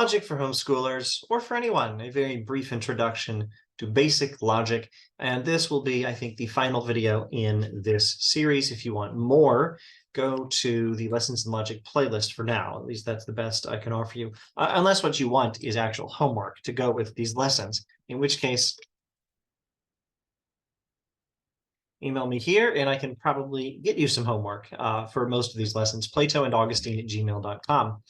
Logic for homeschoolers, or for anyone, a very brief introduction to basic logic. And this will be, I think, the final video in this series. If you want more, go to the Lessons in Logic playlist for now. At least that's the best I can offer you, unless what you want is actual homework to go with these lessons, in which case email me here and I can probably get you some homework for most of these lessons, platoandaugustine@gmail.com.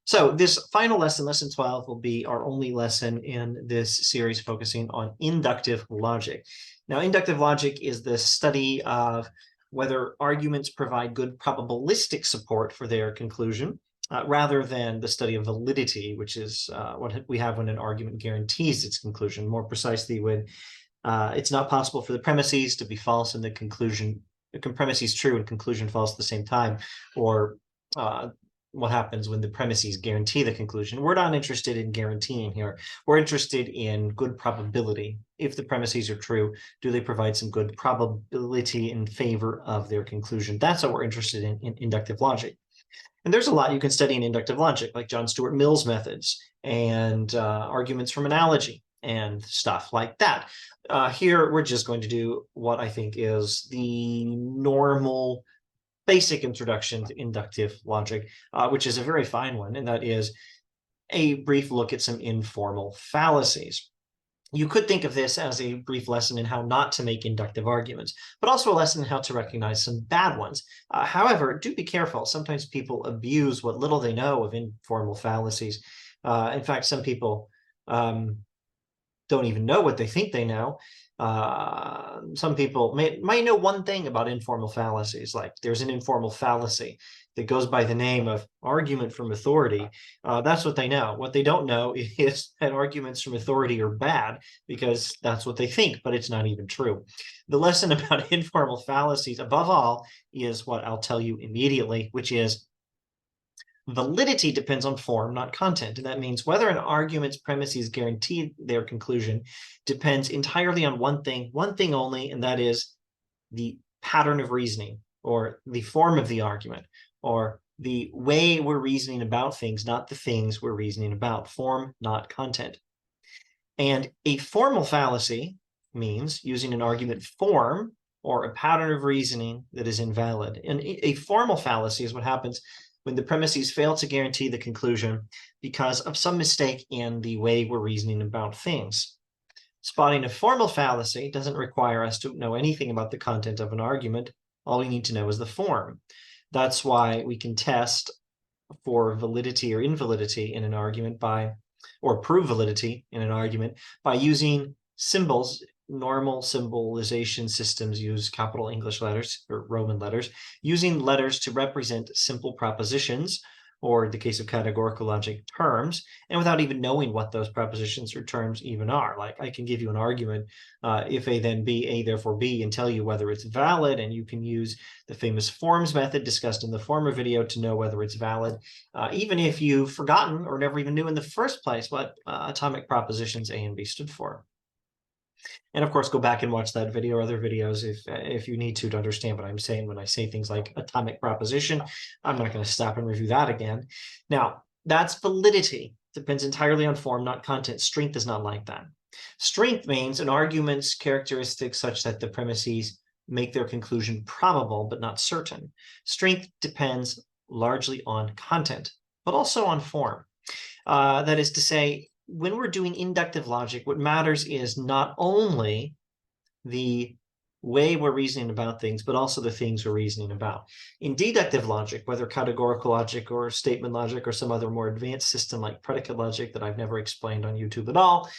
So this final lesson, lesson 12, will be our only lesson in this series focusing on inductive logic. Now, inductive logic is the study of whether arguments provide good probabilistic support for their conclusion, rather than the study of validity, which is what we have when an argument guarantees its conclusion. More precisely, when it's not possible for the premises to be false and the conclusion, the premise is true and conclusion false at the same time, or what happens when the premises guarantee the conclusion. We're not interested in guaranteeing here. We're interested in good probability. If the premises are true, do they provide some good probability in favor of their conclusion? That's what we're interested in inductive logic. And there's a lot you can study in inductive logic, like John Stuart Mill's methods and arguments from analogy and stuff like that. Here, we're just going to do what I think is the normal basic introduction to inductive logic, which is a very fine one, and that is a brief look at some informal fallacies. You could think of this as a brief lesson in how not to make inductive arguments, but also a lesson in how to recognize some bad ones. However, do be careful. Sometimes people abuse what little they know of informal fallacies. In fact, some people don't even know what they think they know. Some people might know one thing about informal fallacies, like there's an informal fallacy that goes by the name of argument from authority. That's what they know. What they don't know is that arguments from authority are bad, because that's what they think, but it's not even true. The lesson about informal fallacies, above all, is what I'll tell you immediately, which is validity depends on form, not content. And that means whether an argument's premises guarantee their conclusion depends entirely on one thing only, and that is the pattern of reasoning, or the form of the argument, or the way we're reasoning about things, not the things we're reasoning about. Form, not content. And a formal fallacy means using an argument form or a pattern of reasoning that is invalid. And a formal fallacy is what happens when the premises fail to guarantee the conclusion because of some mistake in the way we're reasoning about things. Spotting a formal fallacy doesn't require us to know anything about the content of an argument. All we need to know is the form. That's why we can test for validity or invalidity in an argument or prove validity in an argument by using symbols. Normal symbolization systems use capital English letters or Roman letters, using letters to represent simple propositions, or in the case of categorical logic, terms, and without even knowing what those propositions or terms even are. Like, I can give you an argument, if A then B, A therefore B, and tell you whether it's valid, and you can use the famous forms method discussed in the former video to know whether it's valid, even if you've forgotten or never even knew in the first place what atomic propositions A and B stood for. And of course, go back and watch that video or other videos if you need to understand what I'm saying when I say things like atomic proposition. I'm not going to stop and review that again. Now, that's validity. Depends entirely on form, not content. Strength is not like that. Strength means an argument's characteristics such that the premises make their conclusion probable but not certain. Strength depends largely on content, but also on form. That is to say, when we're doing inductive logic, what matters is not only the way we're reasoning about things, but also the things we're reasoning about. In deductive logic, whether categorical logic or statement logic or some other more advanced system like predicate logic that I've never explained on YouTube at all,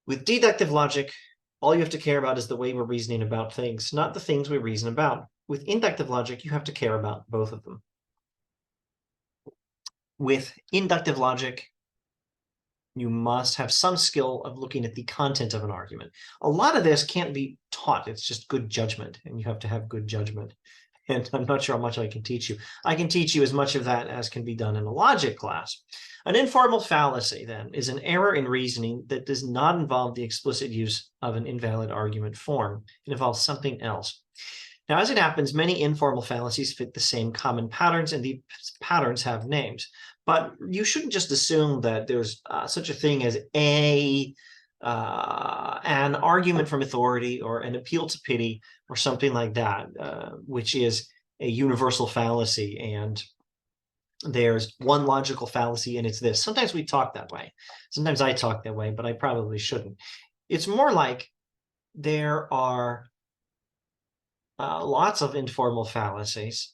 with deductive logic, all you have to care about is the way we're reasoning about things, not the things we reason about. With inductive logic, you have to care about both of them. With inductive logic, you must have some skill of looking at the content of an argument. A lot of this can't be taught. It's just good judgment, and you have to have good judgment. And I'm not sure how much I can teach you. I can teach you as much of that as can be done in a logic class. An informal fallacy, then, is an error in reasoning that does not involve the explicit use of an invalid argument form. It involves something else. Now, as it happens, many informal fallacies fit the same common patterns, and the patterns have names. But you shouldn't just assume that there's such a thing as an argument from authority or an appeal to pity or something like that, which is a universal fallacy, and there's one logical fallacy, and it's this. Sometimes we talk that way. Sometimes I talk that way, but I probably shouldn't. It's more like there are lots of informal fallacies,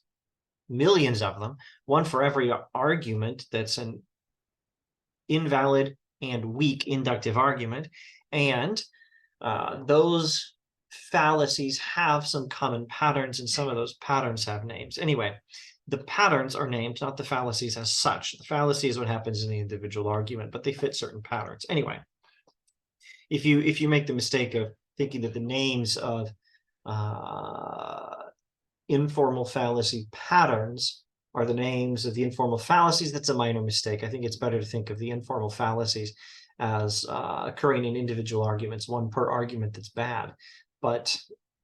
millions of them, one for every argument that's an invalid and weak inductive argument. And those fallacies have some common patterns, and some of those patterns have names. Anyway, the patterns are named, not the fallacies as such. The fallacy is what happens in the individual argument, but they fit certain patterns. Anyway, if you make the mistake of thinking that the names of informal fallacy patterns are the names of the informal fallacies, that's a minor mistake. I think it's better to think of the informal fallacies as occurring in individual arguments, one per argument that's bad. But,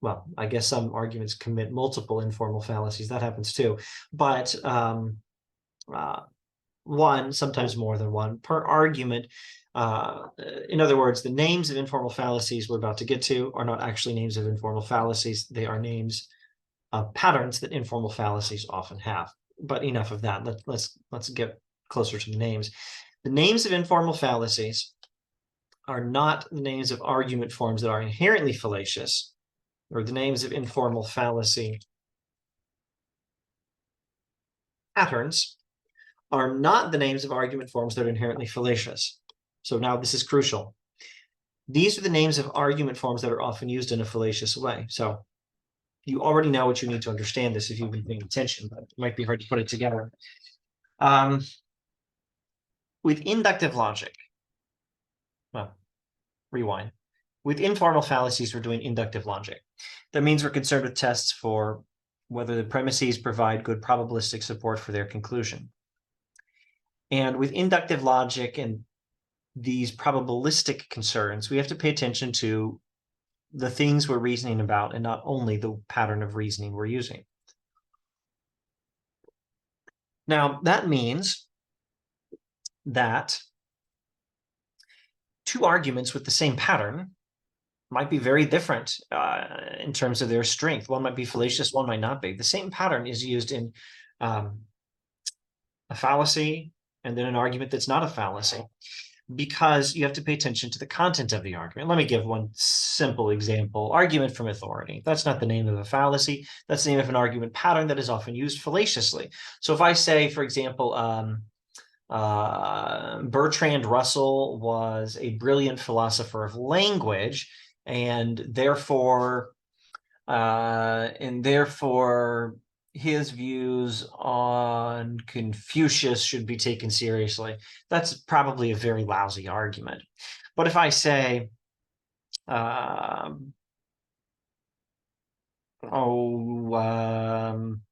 well, I guess some arguments commit multiple informal fallacies. That happens too. But one, sometimes more than one, per argument. In other words, the names of informal fallacies we're about to get to are not actually names of informal fallacies. They are names of patterns that informal fallacies often have. But enough of that. Let's get closer to the names. The names of informal fallacies are not the names of argument forms that are inherently fallacious, or the names of informal fallacy patterns are not the names of argument forms that are inherently fallacious. So now this is crucial. These are the names of argument forms that are often used in a fallacious way. So you already know what you need to understand this if you've been paying attention, but it might be hard to put it together. With inductive logic, well, rewind. With informal fallacies, we're doing inductive logic. That means we're concerned with tests for whether the premises provide good probabilistic support for their conclusion. And with inductive logic and these probabilistic concerns, we have to pay attention to the things we're reasoning about and not only the pattern of reasoning we're using. Now, that means that two arguments with the same pattern might be very different in terms of their strength. One might be fallacious, one might not be. The same pattern is used in a fallacy and then an argument that's not a fallacy, because you have to pay attention to the content of the argument. Let me give one simple example. Argument from authority. That's not the name of a fallacy. That's the name of an argument pattern that is often used fallaciously. So if I say, for example, Bertrand Russell was a brilliant philosopher of language, and therefore his views on Confucius should be taken seriously. That's probably a very lousy argument. But if I say, I'm trying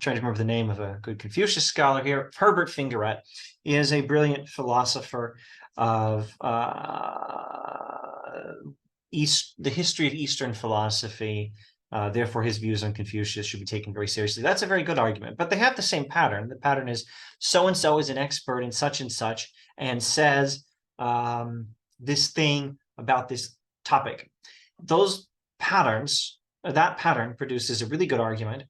to remember the name of a good Confucius scholar here. Herbert Fingeret is a brilliant philosopher of the history of Eastern philosophy. Therefore, his views on Confucius should be taken very seriously. That's a very good argument, but they have the same pattern. The pattern is so-and-so is an expert in such and says this thing about this topic. Those patterns, that pattern produces a really good argument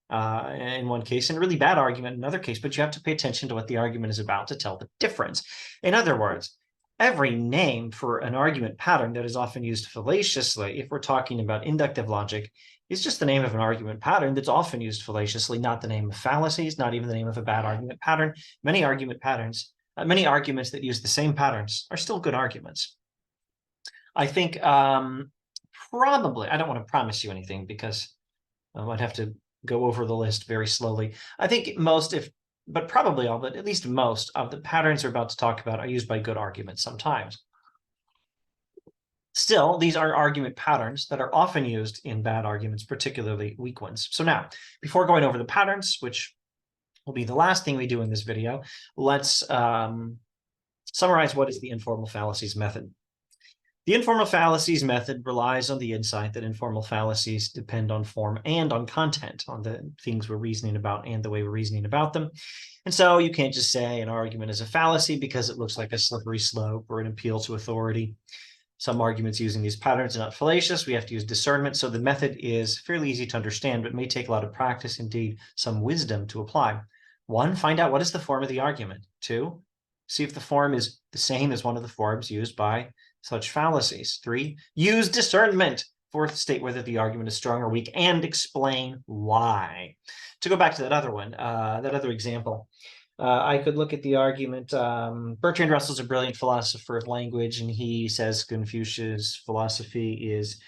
in one case and a really bad argument in another case, but you have to pay attention to what the argument is about to tell the difference. In other words, every name for an argument pattern that is often used fallaciously, if we're talking about inductive logic, is just the name of an argument pattern that's often used fallaciously, not the name of fallacies, not even the name of a bad argument pattern. Many argument patterns, many arguments that use the same patterns are still good arguments. I think probably, I don't want to promise you anything because I might have to go over the list very slowly. I think most, but probably all, but at least most of the patterns we're about to talk about are used by good arguments sometimes. Still, these are argument patterns that are often used in bad arguments, particularly weak ones. So now, before going over the patterns, which will be the last thing we do in this video, let's summarize what is the informal fallacies method. The informal fallacies method relies on the insight that informal fallacies depend on form and on content, on the things we're reasoning about and the way we're reasoning about them. And so you can't just say an argument is a fallacy because it looks like a slippery slope or an appeal to authority. Some arguments using these patterns are not fallacious. We have to use discernment. So the method is fairly easy to understand, but may take a lot of practice, indeed some wisdom to apply. 1, find out what is the form of the argument. 2, see if the form is the same as one of the forms used by such fallacies. 3, use discernment. 4th, state whether the argument is strong or weak and explain why. To go back to that other one, that other example, I could look at the argument. Bertrand Russell's a brilliant philosopher of language, and he says Confucius' philosophy is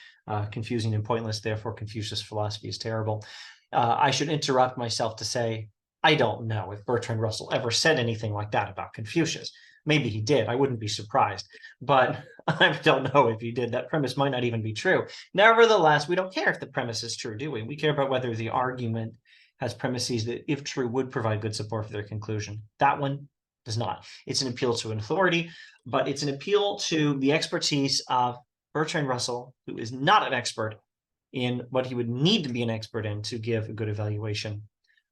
confusing and pointless. Therefore, Confucius' philosophy is terrible. I should interrupt myself to say, I don't know if Bertrand Russell ever said anything like that about Confucius. Maybe he did. I wouldn't be surprised. But I don't know if he did. That premise might not even be true. Nevertheless, we don't care if the premise is true, do we? We care about whether the argument has premises that, if true, would provide good support for their conclusion. That one does not. It's an appeal to an authority, but it's an appeal to the expertise of Bertrand Russell, who is not an expert in what he would need to be an expert in to give a good evaluation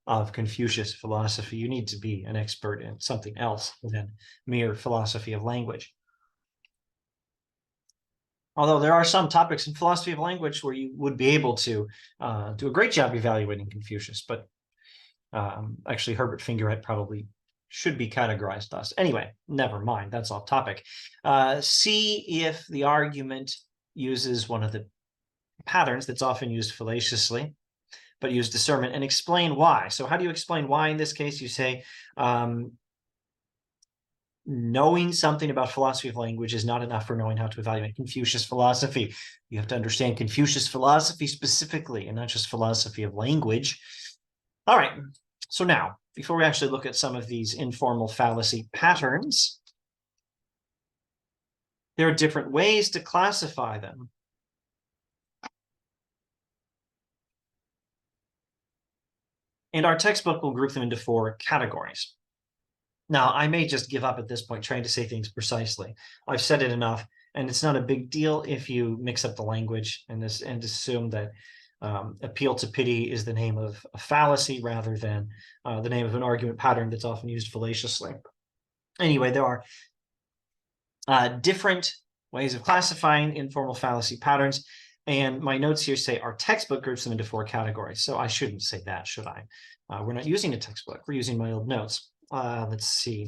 of Confucius philosophy. You need to be an expert in something else than mere philosophy of language. Although there are some topics in philosophy of language where you would be able to do a great job evaluating Confucius, but actually Herbert Fingerett probably should be categorized thus. Anyway, never mind, that's off topic. See if the argument uses one of the patterns that's often used fallaciously, but use discernment, and explain why. So how do you explain why in this case? You say, knowing something about philosophy of language is not enough for knowing how to evaluate Confucius philosophy. You have to understand Confucius philosophy specifically, and not just philosophy of language. All right, so now, before we actually look at some of these informal fallacy patterns, there are different ways to classify them. And our textbook will group them into 4 categories. Now, I may just give up at this point trying to say things precisely. I've said it enough, and it's not a big deal if you mix up the language and assume that appeal to pity is the name of a fallacy rather than the name of an argument pattern that's often used fallaciously. Anyway, there are different ways of classifying informal fallacy patterns, and my notes here say our textbook groups them into 4 categories. So I shouldn't say that, should I? We're not using a textbook. We're using my old notes. Let's see.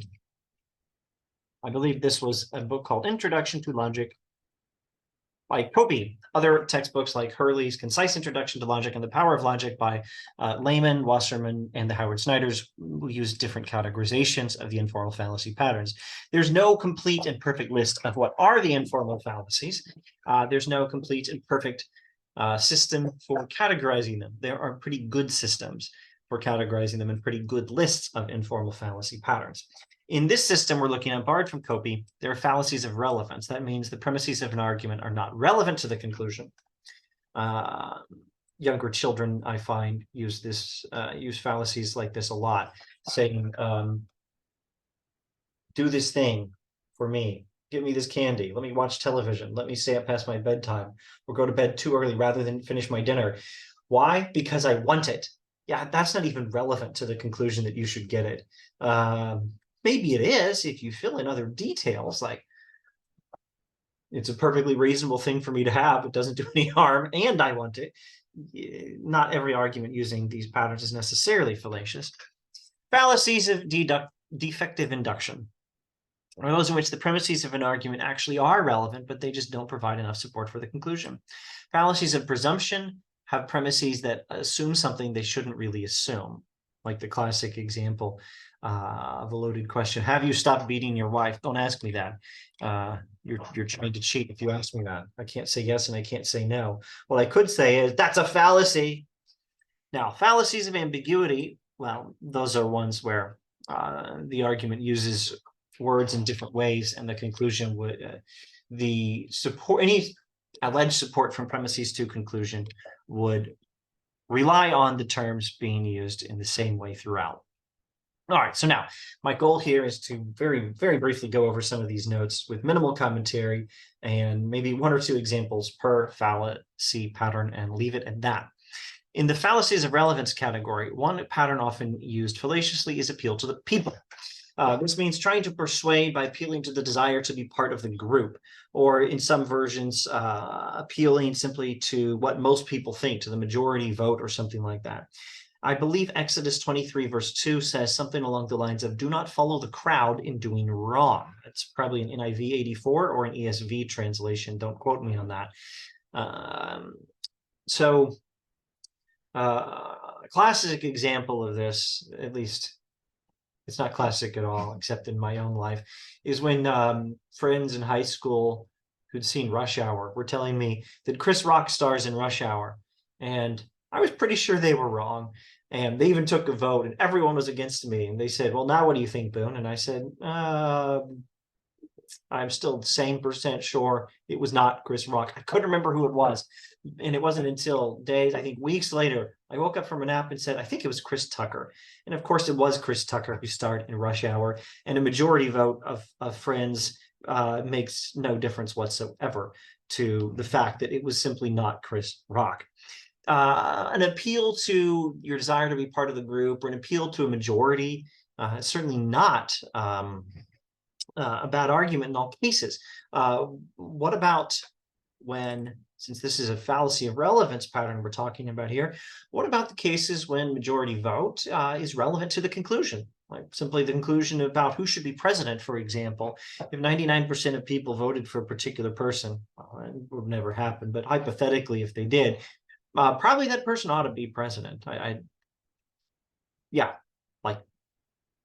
I believe this was a book called Introduction to Logic by Copey. Other textbooks like Hurley's Concise Introduction to Logic and the Power of Logic by Lehman, Wasserman, and the Howard Snyders will use different categorizations of the informal fallacy patterns. There's no complete and perfect list of what are the informal fallacies. There's no complete and perfect system for categorizing them. There are pretty good systems for categorizing them and pretty good lists of informal fallacy patterns. In this system, we're looking at, borrowed from Copey, there are fallacies of relevance. That means the premises of an argument are not relevant to the conclusion. Younger children, I find, use fallacies like this a lot, saying, do this thing for me. Give me this candy. Let me watch television. Let me stay up past my bedtime, or go to bed too early rather than finish my dinner. Why? Because I want it. Yeah, that's not even relevant to the conclusion that you should get it. Maybe it is if you fill in other details, like it's a perfectly reasonable thing for me to have. It doesn't do any harm, and I want it. Not every argument using these patterns is necessarily fallacious. Fallacies of defective induction are those in which the premises of an argument actually are relevant, but they just don't provide enough support for the conclusion. Fallacies of presumption have premises that assume something they shouldn't really assume, like the classic example of a loaded question. Have you stopped beating your wife? Don't ask me that. You're trying to cheat if you ask me that. I can't say yes and I can't say no. What I could say is, that's a fallacy. Now, fallacies of ambiguity, well, those are ones where the argument uses words in different ways, and the conclusion would, any alleged support from premises to conclusion would rely on the terms being used in the same way throughout. All right, so now my goal here is to very, very briefly go over some of these notes with minimal commentary and maybe one or two examples per fallacy pattern and leave it at that. In the fallacies of relevance category, one pattern often used fallaciously is appeal to the people. This means trying to persuade by appealing to the desire to be part of the group, or in some versions, appealing simply to what most people think, to the majority vote or something like that. I believe Exodus 23 verse 2 says something along the lines of, do not follow the crowd in doing wrong. It's probably an NIV 84 or an ESV translation. Don't quote me on that. A classic example of this, at least it's not classic at all, except in my own life, is when friends in high school who'd seen Rush Hour were telling me that Chris Rock stars in Rush Hour. And I was pretty sure they were wrong. And they even took a vote and everyone was against me. And they said, well, now what do you think, Boone? And I said, I'm still the same percent sure it was not Chris Rock. I couldn't remember who it was. And it wasn't until days, I think weeks later, I woke up from a nap and said, I think it was Chris Tucker. And of course, it was Chris Tucker who starred in Rush Hour. And a majority vote of friends makes no difference whatsoever to the fact that it was simply not Chris Rock. An appeal to your desire to be part of the group or an appeal to a majority is certainly not a bad argument in all cases. What about when, since this is a fallacy of relevance pattern we're talking about here, what about the cases when majority vote is relevant to the conclusion? Like simply the conclusion about who should be president, for example. If 99% of people voted for a particular person, it would never happen, but hypothetically, if they did, probably that person ought to be president. Yeah, like,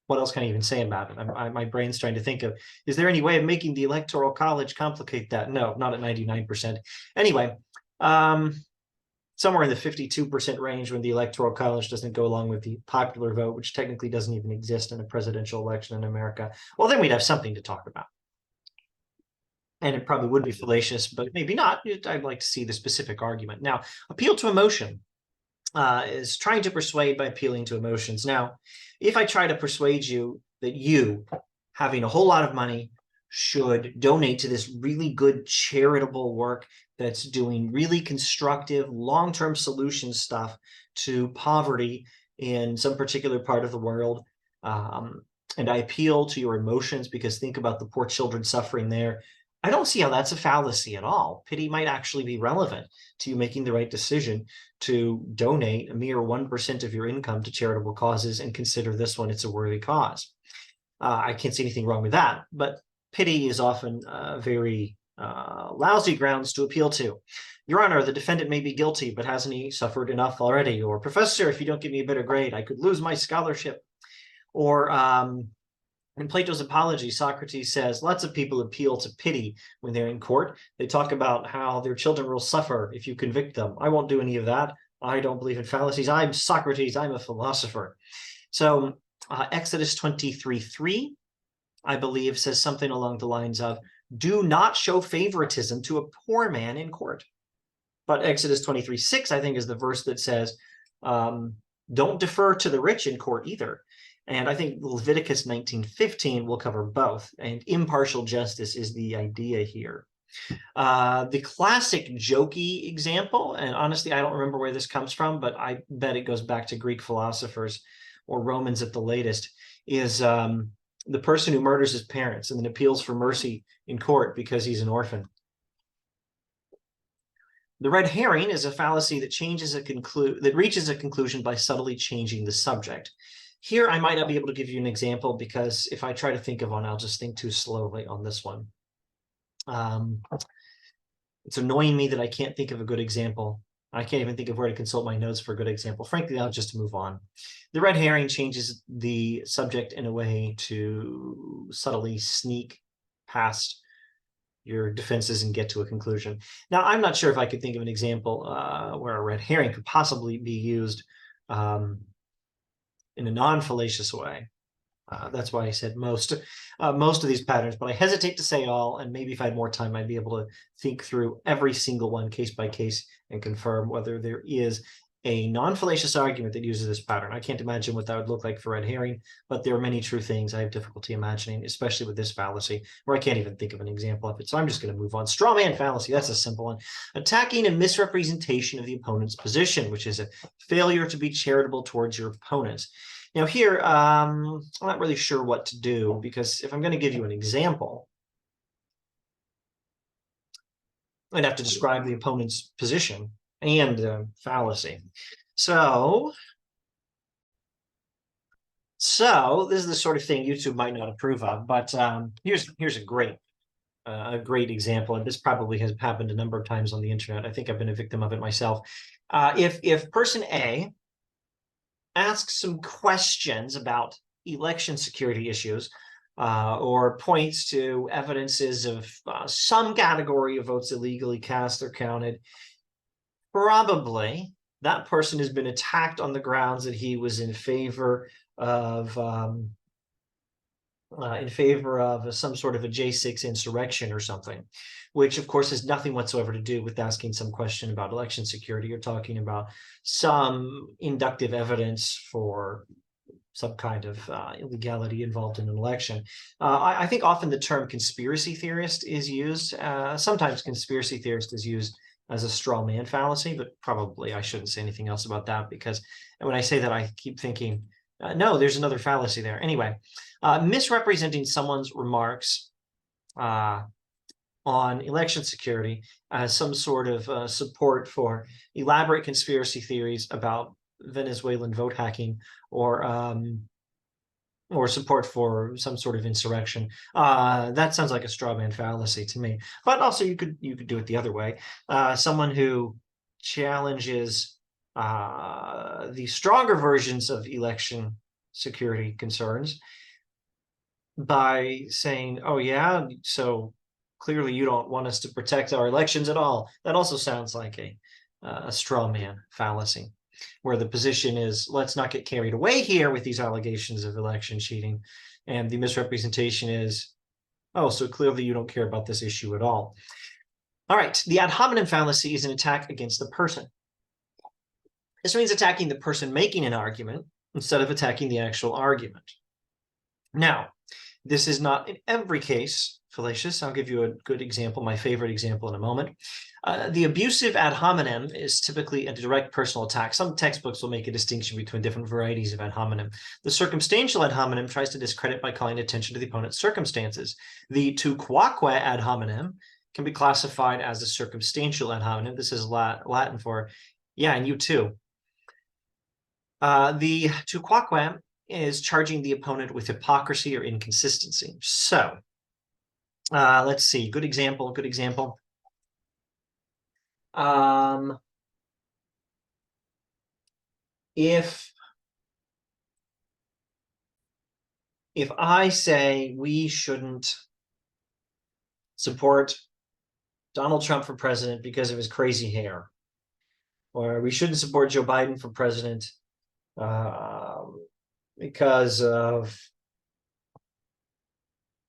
what else can I even say about it? My brain's trying to think of, is there any way of making the Electoral College complicate that? No, not at 99%. Anyway, somewhere in the 52% range when the Electoral College doesn't go along with the popular vote, which technically doesn't even exist in a presidential election in America, well, then we'd have something to talk about. And it probably would be fallacious, but maybe not. I'd like to see the specific argument. Now, appeal to emotion is trying to persuade by appealing to emotions. Now, if I try to persuade you that you, having a whole lot of money, should donate to this really good charitable work that's doing really constructive long-term solution stuff to poverty in some particular part of the world, and I appeal to your emotions because think about the poor children suffering there, I don't see how that's a fallacy at all. Pity might actually be relevant to you making the right decision to donate a mere 1% of your income to charitable causes and consider this one, it's a worthy cause. I can't see anything wrong with that, but pity is often very lousy grounds to appeal to. Your Honor, the defendant may be guilty, but hasn't he suffered enough already? Or, Professor, if you don't give me a better grade, I could lose my scholarship. Or, in Plato's Apology, Socrates says lots of people appeal to pity when they're in court. They talk about how their children will suffer if you convict them. I won't do any of that. I don't believe in fallacies. I'm Socrates. I'm a philosopher. So Exodus 23:3, I believe, says something along the lines of, do not show favoritism to a poor man in court. But Exodus 23:6, I think, is the verse that says, don't defer to the rich in court either. And I think Leviticus 19:15 will cover both, and impartial justice is the idea here. The classic jokey example, and honestly, I don't remember where this comes from, but I bet it goes back to Greek philosophers or Romans at the latest, is the person who murders his parents and then appeals for mercy in court because he's an orphan. The red herring is a fallacy that reaches a conclusion by subtly changing the subject. Here, I might not be able to give you an example because if I try to think of one, I'll just think too slowly on this one. It's annoying me that I can't think of a good example. I can't even think of where to consult my notes for a good example. Frankly, I'll just move on. The red herring changes the subject in a way to subtly sneak past your defenses and get to a conclusion. Now, I'm not sure if I could think of an example where a red herring could possibly be used in a non-fallacious way. That's why I said most of these patterns, but I hesitate to say all, and maybe if I had more time, I'd be able to think through every single one case by case and confirm whether there is a non-fallacious argument that uses this pattern. I can't imagine what that would look like for red herring, but there are many true things I have difficulty imagining, especially with this fallacy, where I can't even think of an example of it. So I'm just going to move on. Straw man fallacy, that's a simple one. Attacking a misrepresentation of the opponent's position, which is a failure to be charitable towards your opponents. Now here, I'm not really sure what to do, because if I'm going to give you an example, I'd have to describe the opponent's position and fallacy. So this is the sort of thing YouTube might not approve of, but here's a great example, and this probably has happened a number of times on the internet. I think I've been a victim of it myself. If person A asks some questions about election security issues, or points to evidences of some category of votes illegally cast or counted, probably that person has been attacked on the grounds that he was in favor of some sort of a J6 insurrection or something, which of course has nothing whatsoever to do with asking some question about election security. You're talking about some inductive evidence for some kind of illegality involved in an election. I think often the term conspiracy theorist is used. Sometimes conspiracy theorist is used as a straw man fallacy, but probably I shouldn't say anything else about that, because when I say that, I keep thinking, no, there's another fallacy there. Anyway, misrepresenting someone's remarks on election security as some sort of support for elaborate conspiracy theories about Venezuelan vote hacking, or support for some sort of insurrection. That sounds like a straw man fallacy to me. But also you could do it the other way. Someone who challenges the stronger versions of election security concerns by saying, oh yeah, so clearly you don't want us to protect our elections at all. That also sounds like a straw man fallacy, where the position is, let's not get carried away here with these allegations of election cheating. And the misrepresentation is, oh, so clearly you don't care about this issue at all. All right, the ad hominem fallacy is an attack against the person. This means attacking the person making an argument instead of attacking the actual argument. Now, this is not in every case fallacious. I'll give you a good example, my favorite example, in a moment. The abusive ad hominem is typically a direct personal attack. Some textbooks will make a distinction between different varieties of ad hominem. The circumstantial ad hominem tries to discredit by calling attention to the opponent's circumstances. The tu quoque ad hominem can be classified as a circumstantial ad hominem. This is Latin for, yeah, and you too. The tu quoque is charging the opponent with hypocrisy or inconsistency. So let's see, good example. If I say we shouldn't support Donald Trump for president because of his crazy hair, or we shouldn't support Joe Biden for president because of,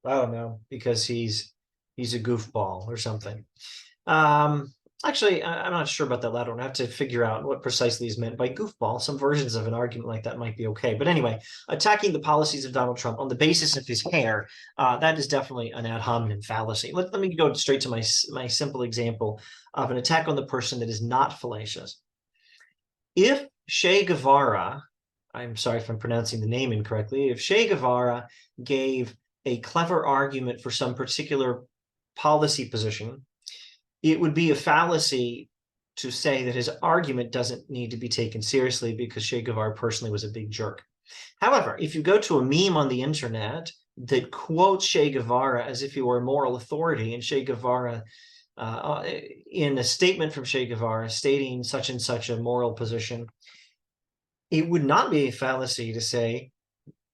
I don't know, because he's a goofball or something. Actually, I'm not sure about that latter one. I have to figure out what precisely is meant by goofball. Some versions of an argument like that might be okay. But anyway, attacking the policies of Donald Trump on the basis of his hair, that is definitely an ad hominem fallacy. Let me go straight to my simple example of an attack on the person that is not fallacious. If Che Guevara, I'm sorry if I'm pronouncing the name incorrectly, if Che Guevara gave a clever argument for some particular policy position, it would be a fallacy to say that his argument doesn't need to be taken seriously because Che Guevara personally was a big jerk. However, if you go to a meme on the internet that quotes Che Guevara as if he were a moral authority, and Che Guevara, in a statement from Che Guevara stating such and such a moral position, it would not be a fallacy to say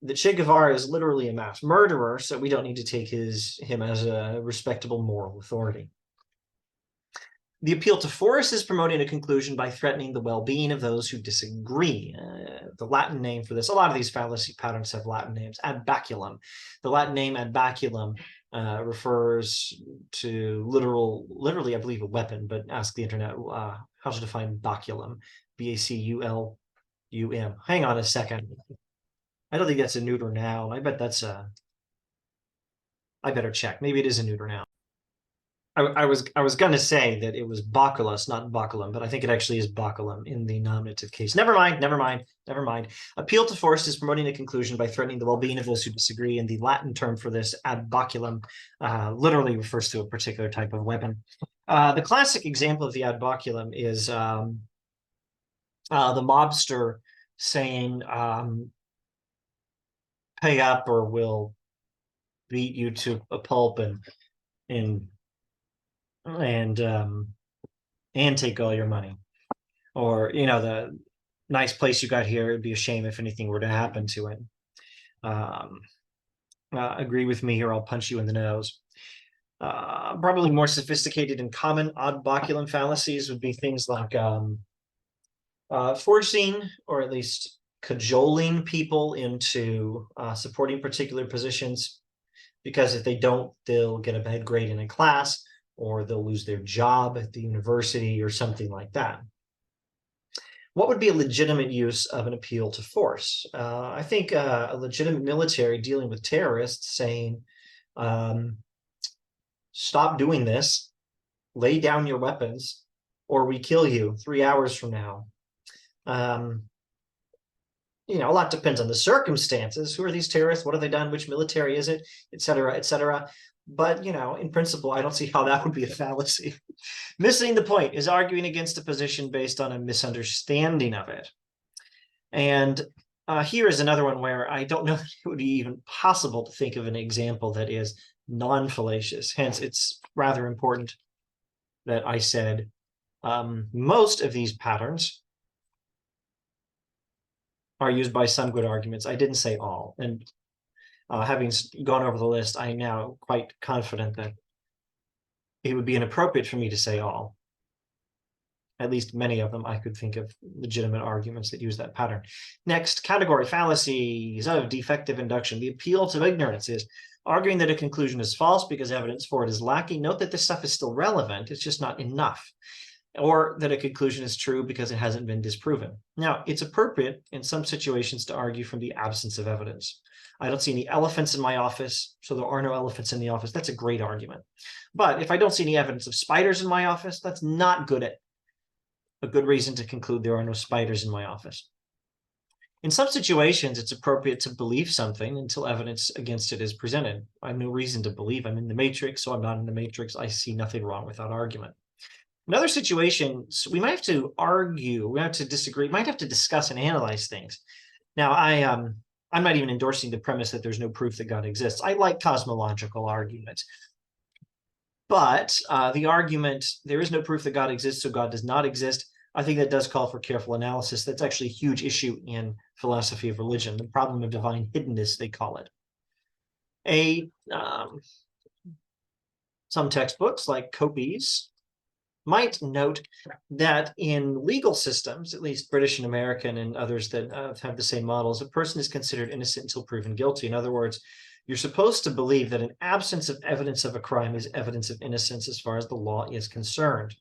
that Che Guevara is literally a mass murderer, so we don't need to take him as a respectable moral authority. The appeal to force is promoting a conclusion by threatening the well-being of those who disagree. The Latin name for this, a lot of these fallacy patterns have Latin names. Ad baculum. The Latin name ad baculum refers to literally, I believe, a weapon, but ask the internet how to define baculum, B-A-C-U-L-U-M. Hang on a second. I don't think that's a neuter noun. I bet that's a, I better check. Maybe it is a neuter noun. I was gonna say that it was baculus, not baculum, but I think it actually is baculum in the nominative case. Never mind, never mind, never mind. Appeal to force is promoting a conclusion by threatening the well-being of those who disagree, and the Latin term for this, ad baculum, literally refers to a particular type of weapon. The classic example of the ad baculum is the mobster saying, pay up or we'll beat you to a pulp and take all your money. Or, you know, the nice place you got here, it'd be a shame if anything were to happen to it. Agree with me here, I'll punch you in the nose. Probably more sophisticated and common ad baculum fallacies would be things like forcing or at least cajoling people into supporting particular positions, because if they don't, they'll get a bad grade in a class, or they'll lose their job at the university or something like that. What would be a legitimate use of an appeal to force? I think a legitimate military dealing with terrorists saying, stop doing this, lay down your weapons, or we kill you 3 hours from now. You know, a lot depends on the circumstances. Who are these terrorists? What have they done? Which military is it? Et cetera, et cetera. But, you know, in principle, I don't see how that would be a fallacy. Missing the point is arguing against a position based on a misunderstanding of it. And here is another one where I don't know if it would be even possible to think of an example that is non-fallacious. Hence, it's rather important that I said most of these patterns are used by some good arguments. I didn't say all. And having gone over the list, I am now quite confident that it would be inappropriate for me to say all. At least many of them I could think of legitimate arguments that use that pattern. Next category, fallacies of defective induction. The appeal to ignorance is arguing that a conclusion is false because evidence for it is lacking. Note that this stuff is still relevant, it's just not enough. Or that a conclusion is true because it hasn't been disproven. Now, it's appropriate in some situations to argue from the absence of evidence. I don't see any elephants in my office, so there are no elephants in the office. That's a great argument. But if I don't see any evidence of spiders in my office, that's not a good reason to conclude there are no spiders in my office. In some situations, it's appropriate to believe something until evidence against it is presented. I have no reason to believe I'm in the matrix, so I'm not in the matrix. I see nothing wrong with that argument. In other situations, we might have to argue, we have to disagree, might have to discuss and analyze things. Now, I'm not even endorsing the premise that there's no proof that God exists. I like cosmological arguments. But the argument, there is no proof that God exists, so God does not exist, I think that does call for careful analysis. That's actually a huge issue in philosophy of religion, the problem of divine hiddenness, they call it. Some textbooks, like Copies, might note that in legal systems, at least British and American and others that have the same models, a person is considered innocent until proven guilty. In other words, you're supposed to believe that an absence of evidence of a crime is evidence of innocence as far as the law is concerned.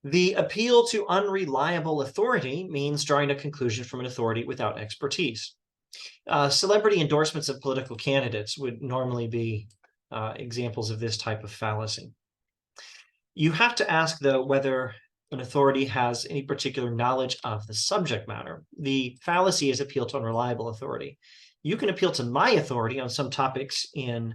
The appeal to unreliable authority means drawing a conclusion from an authority without expertise. Celebrity endorsements of political candidates would normally be examples of this type of fallacy. You have to ask, though, whether an authority has any particular knowledge of the subject matter. The fallacy is appeal to unreliable authority. You can appeal to my authority on some topics in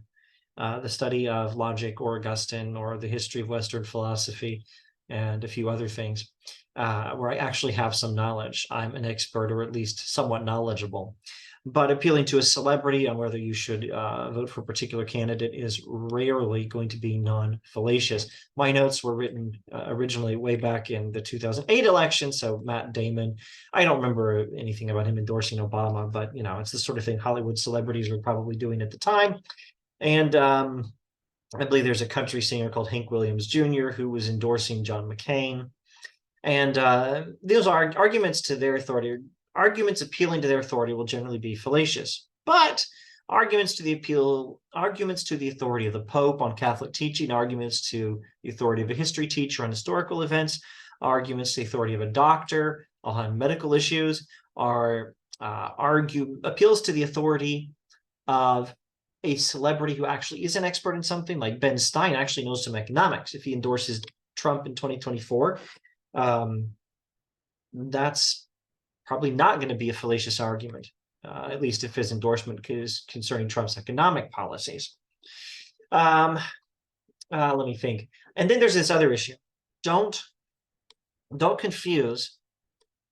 the study of logic or Augustine or the history of Western philosophy and a few other things where I actually have some knowledge. I'm an expert or at least somewhat knowledgeable. But appealing to a celebrity on whether you should vote for a particular candidate is rarely going to be non-fallacious. My notes were written originally way back in the 2008 election, so Matt Damon. I don't remember anything about him endorsing Obama, but you know, it's the sort of thing Hollywood celebrities were probably doing at the time. And I believe there's a country singer called Hank Williams Jr. who was endorsing John McCain. And those are arguments to their authority. Arguments appealing to their authority will generally be fallacious, but arguments to the appeal, arguments to the authority of the Pope on Catholic teaching, arguments to the authority of a history teacher on historical events, arguments to the authority of a doctor on medical issues, are appeals to the authority of a celebrity who actually is an expert in something, like Ben Stein actually knows some economics. If he endorses Trump in 2024, that's probably not going to be a fallacious argument, at least if his endorsement is concerning Trump's economic policies. Let me think. And then there's this other issue. Don't confuse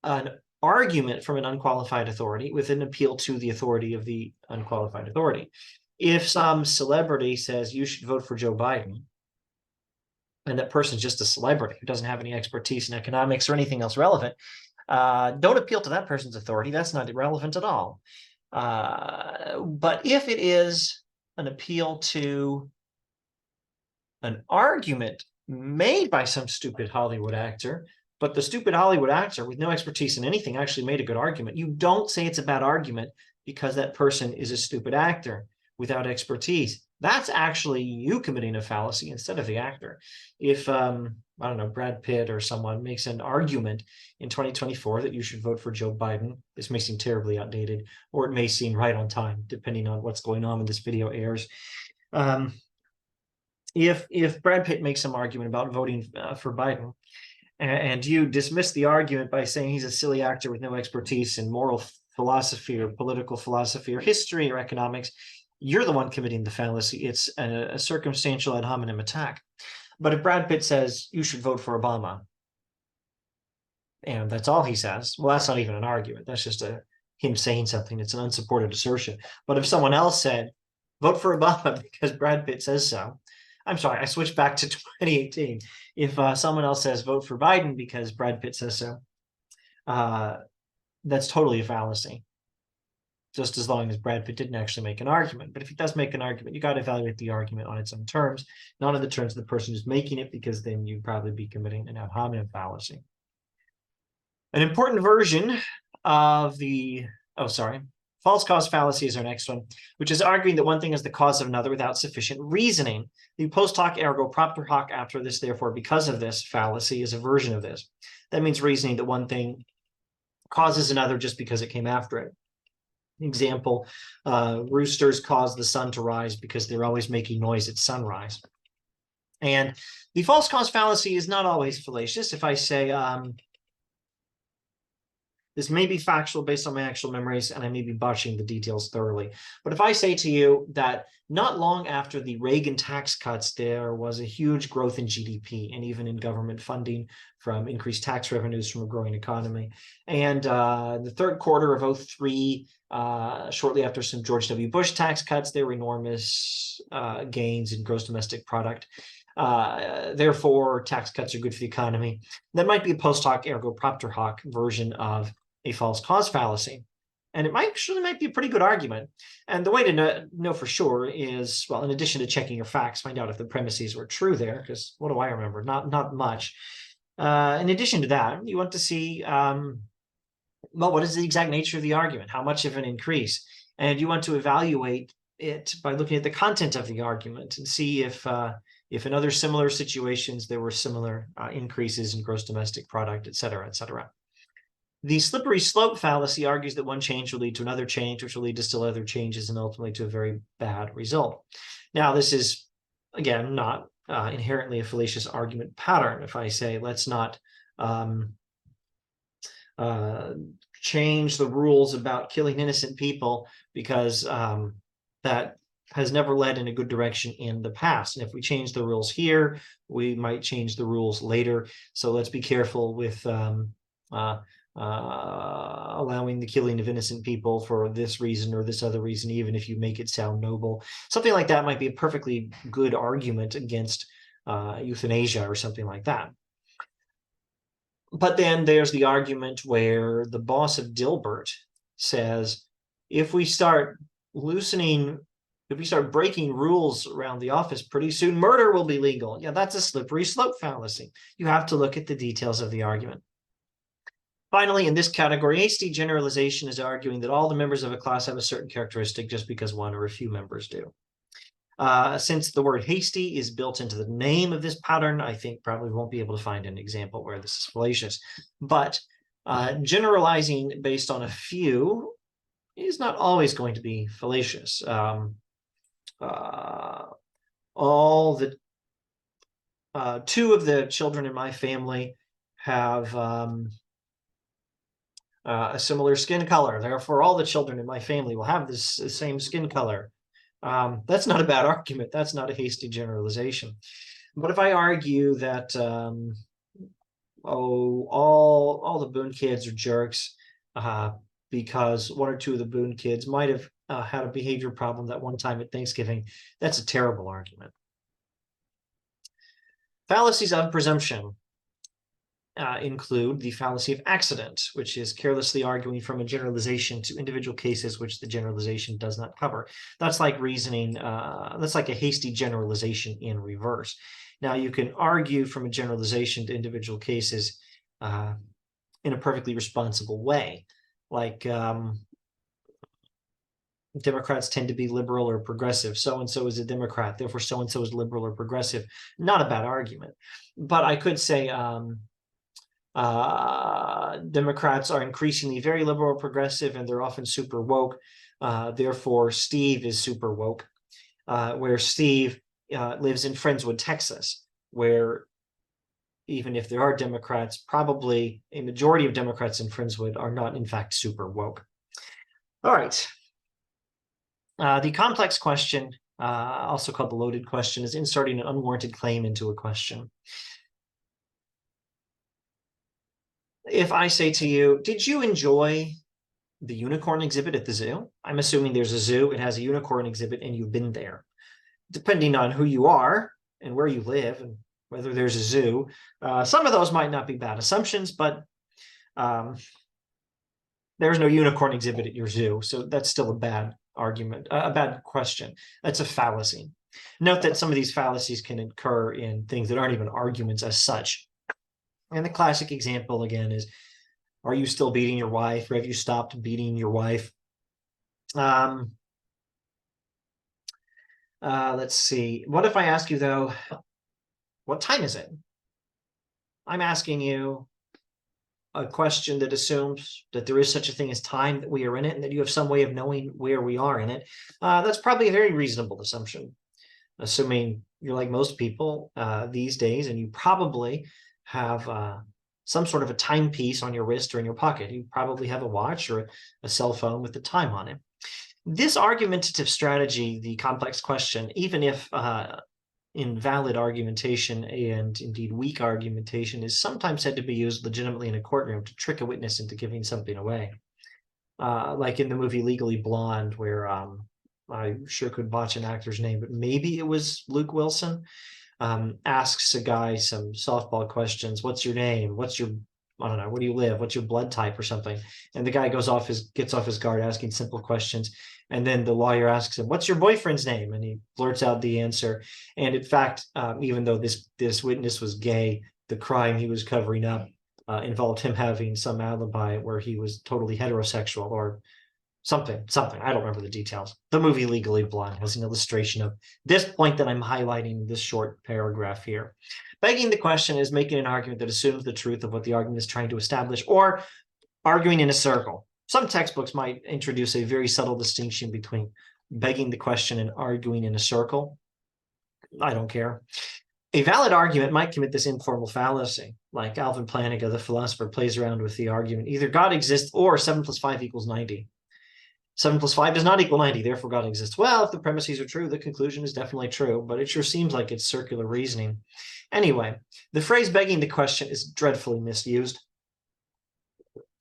an argument from an unqualified authority with an appeal to the authority of the unqualified authority. If some celebrity says you should vote for Joe Biden, and that person's just a celebrity who doesn't have any expertise in economics or anything else relevant, don't appeal to that person's authority. That's not irrelevant at all. But if it is an appeal to an argument made by some stupid Hollywood actor, but the stupid Hollywood actor with no expertise in anything actually made a good argument, you don't say it's a bad argument because that person is a stupid actor without expertise. That's actually you committing a fallacy instead of the actor. If, I don't know, Brad Pitt or someone makes an argument in 2024 that you should vote for Joe Biden, this may seem terribly outdated, or it may seem right on time, depending on what's going on when this video airs. If Brad Pitt makes some argument about voting for Biden, and you dismiss the argument by saying he's a silly actor with no expertise in moral philosophy or political philosophy or history or economics, you're the one committing the fallacy. It's a circumstantial ad hominem attack. But if Brad Pitt says you should vote for Obama, and that's all he says, well, that's not even an argument. That's just him saying something. It's an unsupported assertion. But if someone else said, vote for Obama because Brad Pitt says so, I'm sorry, I switched back to 2018. If someone else says vote for Biden because Brad Pitt says so, that's totally a fallacy. Just as long as Brad Pitt didn't actually make an argument. But if he does make an argument, you got to evaluate the argument on its own terms, not on the terms of the person who's making it, because then you'd probably be committing an ad hominem fallacy. An important version of the, false cause fallacy is our next one, which is arguing that one thing is the cause of another without sufficient reasoning. The post hoc ergo propter hoc after this, therefore because of this fallacy is a version of this. That means reasoning that one thing causes another just because it came after it. Example, roosters cause the sun to rise because they're always making noise at sunrise. And the false cause fallacy is not always fallacious. If I say, this may be factual based on my actual memories, and I may be botching the details thoroughly. But if I say to you that not long after the Reagan tax cuts, there was a huge growth in GDP and even in government funding from increased tax revenues from a growing economy. And the third quarter of 2003, shortly after some George W. Bush tax cuts, there were enormous gains in gross domestic product. Therefore, tax cuts are good for the economy. That might be a post hoc ergo propter hoc version of a false cause fallacy. And it might be a pretty good argument. And the way to know for sure is, well, in addition to checking your facts, find out if the premises were true there, because what do I remember? Not much. In addition to that, you want to see, well, what is the exact nature of the argument? How much of an increase? And you want to evaluate it by looking at the content of the argument and see if in other similar situations there were similar increases in gross domestic product, et cetera, et cetera. The slippery slope fallacy argues that one change will lead to another change, which will lead to still other changes and ultimately to a very bad result. Now, this is, again, not inherently a fallacious argument pattern. If I say, let's not change the rules about killing innocent people because that has never led in a good direction in the past. And if we change the rules here, we might change the rules later. So let's be careful with allowing the killing of innocent people for this reason or this other reason, even if you make it sound noble. Something like that might be a perfectly good argument against euthanasia or something like that. But then there's the argument where the boss of Dilbert says, if we start breaking rules around the office, pretty soon murder will be legal. Yeah, that's a slippery slope fallacy. You have to look at the details of the argument. Finally, in this category, hasty generalization is arguing that all the members of a class have a certain characteristic just because one or a few members do. Since the word hasty is built into the name of this pattern, I think probably won't be able to find an example where this is fallacious. But generalizing based on a few is not always going to be fallacious. Two of the children in my family have a similar skin color. Therefore, all the children in my family will have the same skin color. That's not a bad argument. That's not a hasty generalization. But if I argue that, all the Boone kids are jerks because one or two of the Boone kids might have had a behavior problem that one time at Thanksgiving, that's a terrible argument. Fallacies of presumption include the fallacy of accident, which is carelessly arguing from a generalization to individual cases which the generalization does not cover. That's like reasoning, that's like a hasty generalization in reverse. Now, you can argue from a generalization to individual cases in a perfectly responsible way, like Democrats tend to be liberal or progressive. So-and-so is a Democrat, therefore so-and-so is liberal or progressive. Not a bad argument. But I could say Democrats are increasingly very liberal or progressive, and they're often super woke. Therefore, Steve is super woke, where Steve lives in Friendswood, Texas, where even if there are Democrats, probably a majority of Democrats in Friendswood are not, in fact, super woke. All right. The complex question, also called the loaded question, is inserting an unwarranted claim into a question. If I say to you, did you enjoy the unicorn exhibit at the zoo? I'm assuming there's a zoo, it has a unicorn exhibit, and you've been there. Depending on who you are and where you live and whether there's a zoo, some of those might not be bad assumptions, but there's no unicorn exhibit at your zoo, so that's still a bad argument, a bad question. That's a fallacy. Note that some of these fallacies can occur in things that aren't even arguments as such. And the classic example, again, is, are you still beating your wife, or have you stopped beating your wife? Let's see. What if I ask you, though, what time is it? I'm asking you a question that assumes that there is such a thing as time, that we are in it, and that you have some way of knowing where we are in it. That's probably a very reasonable assumption, assuming you're like most people these days, and you probably have some sort of a timepiece on your wrist or in your pocket. You probably have a watch or a cell phone with the time on it. This argumentative strategy, the complex question, even if invalid argumentation and indeed weak argumentation, is sometimes said to be used legitimately in a courtroom to trick a witness into giving something away. Like in the movie Legally Blonde, where I sure could botch an actor's name, but maybe it was Luke Wilson, asks a guy some softball questions. What's your name? What's your, I don't know, where do you live? What's your blood type or something? And the guy gets off his guard asking simple questions. And then the lawyer asks him, what's your boyfriend's name? And he blurts out the answer. And in fact, even though this witness was gay, the crime he was covering up involved him having some alibi where he was totally heterosexual or something. I don't remember the details. The movie Legally Blonde has an illustration of this point that I'm highlighting in this short paragraph here. Begging the question is making an argument that assumes the truth of what the argument is trying to establish, or arguing in a circle. Some textbooks might introduce a very subtle distinction between begging the question and arguing in a circle. I don't care. A valid argument might commit this informal fallacy, like Alvin Plantinga, the philosopher, plays around with the argument, either God exists or 7 + 5 = 90. 7 + 5 does not equal 90, therefore God exists. Well, if the premises are true, the conclusion is definitely true, but it sure seems like it's circular reasoning. Anyway, the phrase begging the question is dreadfully misused.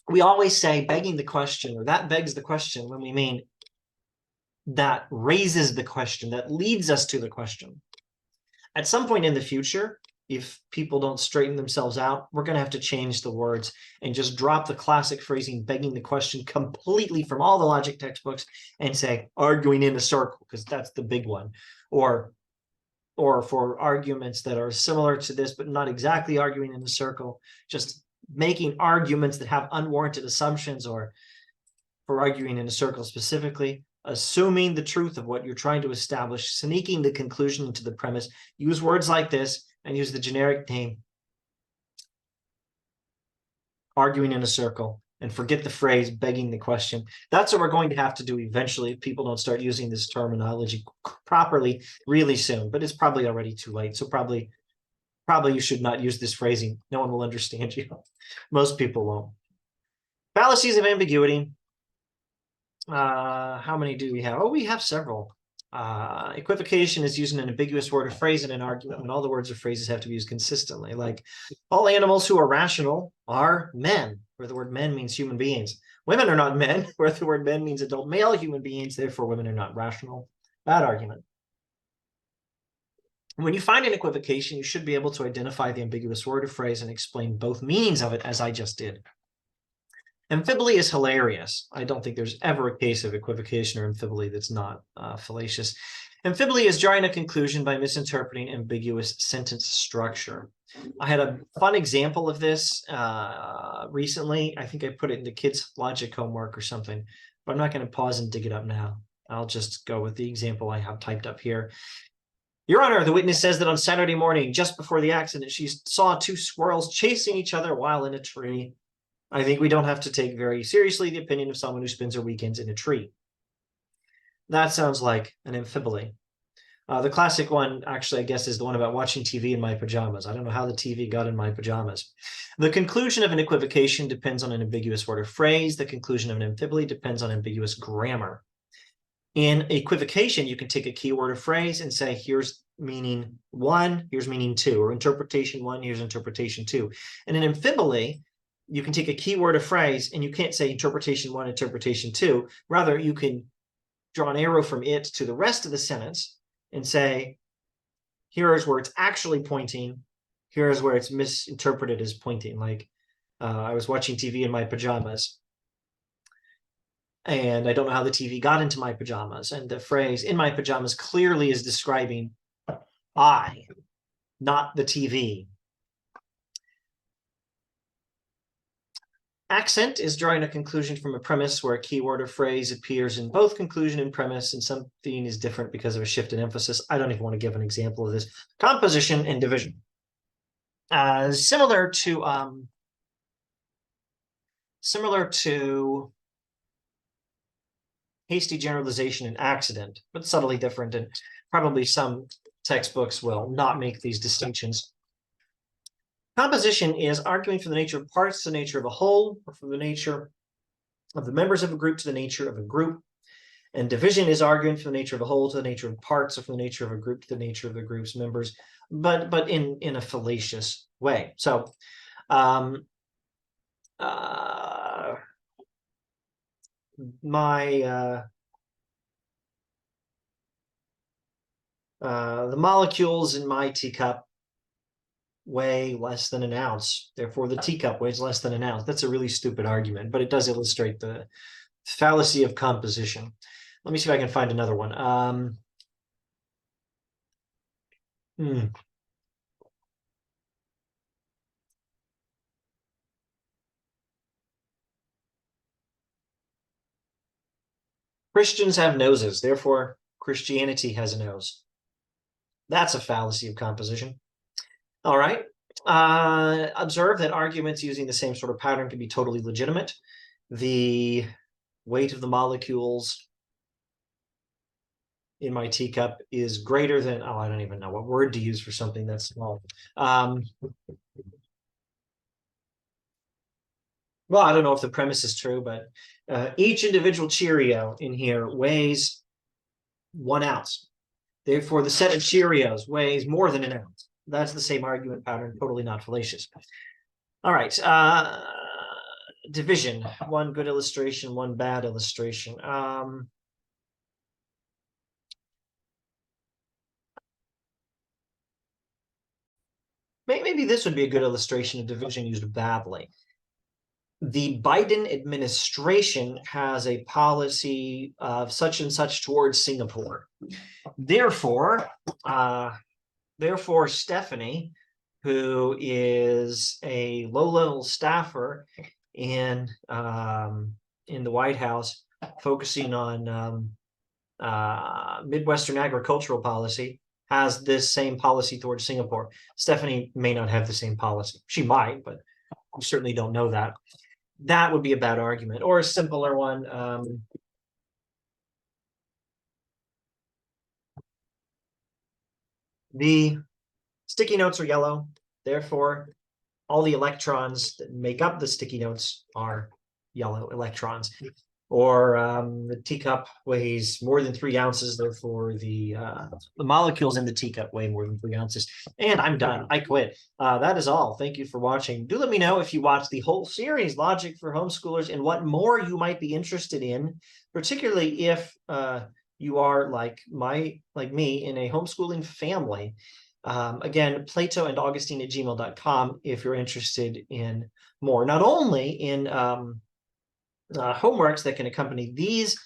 We always say begging the question, or that begs the question, when we mean that raises the question, that leads us to the question. At some point in the future, if people don't straighten themselves out, we're going to have to change the words and just drop the classic phrasing begging the question completely from all the logic textbooks and say arguing in a circle, because that's the big one. Or for arguments that are similar to this, but not exactly arguing in a circle, just making arguments that have unwarranted assumptions, or for arguing in a circle specifically, assuming the truth of what you're trying to establish, sneaking the conclusion into the premise. Use words like this and use the generic name, arguing in a circle, and forget the phrase begging the question. That's what we're going to have to do eventually if people don't start using this terminology properly really soon, but it's probably already too late. So probably you should not use this phrasing. No one will understand you. Most people won't. Fallacies of ambiguity. How many do we have? Oh, we have several. Equivocation is using an ambiguous word or phrase in an argument when all the words or phrases have to be used consistently. Like, all animals who are rational are men, where the word men means human beings. Women are not men, where the word men means adult male human beings, therefore women are not rational. Bad argument. When you find an equivocation, you should be able to identify the ambiguous word or phrase and explain both meanings of it, as I just did. Amphibole is hilarious. I don't think there's ever a case of equivocation or amphibole that's not fallacious. Amphibole is drawing a conclusion by misinterpreting ambiguous sentence structure. I had a fun example of this recently. I think I put it in the kids' logic homework or something, but I'm not going to pause and dig it up now. I'll just go with the example I have typed up here. Your Honor, the witness says that on Saturday morning, just before the accident, she saw two squirrels chasing each other while in a tree. I think we don't have to take very seriously the opinion of someone who spends her weekends in a tree. That sounds like an amphibole. The classic one, actually, I guess, is the one about watching TV in my pajamas. I don't know how the TV got in my pajamas. The conclusion of an equivocation depends on an ambiguous word or phrase. The conclusion of an amphibole depends on ambiguous grammar. In equivocation, you can take a keyword or phrase and say, here's meaning one, here's meaning two, or interpretation one, here's interpretation two. And in amphibole, you can take a keyword or phrase and you can't say interpretation one, interpretation two. Rather, you can draw an arrow from it to the rest of the sentence and say, here's where it's actually pointing, here's where it's misinterpreted as pointing. Like, I was watching TV in my pajamas, and I don't know how the TV got into my pajamas. And the phrase in my pajamas clearly is describing I, not the TV. Accent is drawing a conclusion from a premise where a keyword or phrase appears in both conclusion and premise, and something is different because of a shift in emphasis. I don't even want to give an example of this. Composition and division. Similar to hasty generalization and accident, but subtly different, and probably some textbooks will not make these distinctions. Composition is arguing from the nature of parts to the nature of a whole, or from the nature of the members of a group to the nature of a group. And division is arguing from the nature of a whole to the nature of parts, or from the nature of a group to the nature of the group's members, but in a fallacious way. So the molecules in my teacup weigh less than an ounce. Therefore, the teacup weighs less than an ounce. That's a really stupid argument, but it does illustrate the fallacy of composition. Let me see if I can find another one. Christians have noses, therefore Christianity has a nose. That's a fallacy of composition. All right. Observe that arguments using the same sort of pattern can be totally legitimate. The weight of the molecules in my teacup is greater than, I don't even know what word to use for something that's small. Well, I don't know if the premise is true, but each individual Cheerio in here weighs 1 ounce. Therefore, the set of Cheerios weighs more than an ounce. That's the same argument pattern, totally not fallacious. All right. Division, one good illustration, one bad illustration. Maybe this would be a good illustration of division used badly. The Biden administration has a policy of such and such towards Singapore. Therefore, Stephanie who is a low-level staffer in the White House, focusing on Midwestern agricultural policy, has this same policy towards Singapore. Stephanie may not have the same policy. She might, but we certainly don't know that. That would be a bad argument. Or a simpler one. The sticky notes are yellow, therefore all the electrons that make up the sticky notes are yellow electrons. Or the teacup weighs more than 3 ounces, therefore the molecules in the teacup weigh more than 3 ounces. And I'm done. I quit. That is all. Thank you for watching. Do let me know if you watched the whole series, Logic for Homeschoolers, and what more you might be interested in, particularly if you are like me in a homeschooling family. Again, Plato and Augustine at gmail.com if you're interested in more, not only in homeworks that can accompany these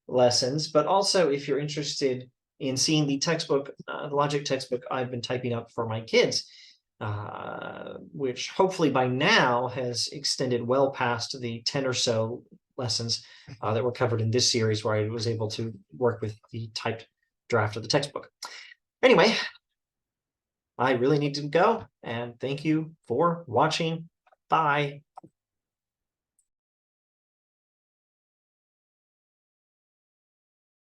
lessons, but also if you're interested in seeing the textbook, the logic textbook I've been typing up for my kids, which hopefully by now has extended well past the 10 or so lessons that were covered in this series, where I was able to work with the typed draft of the textbook. Anyway, I really need to go, and thank you for watching. Bye.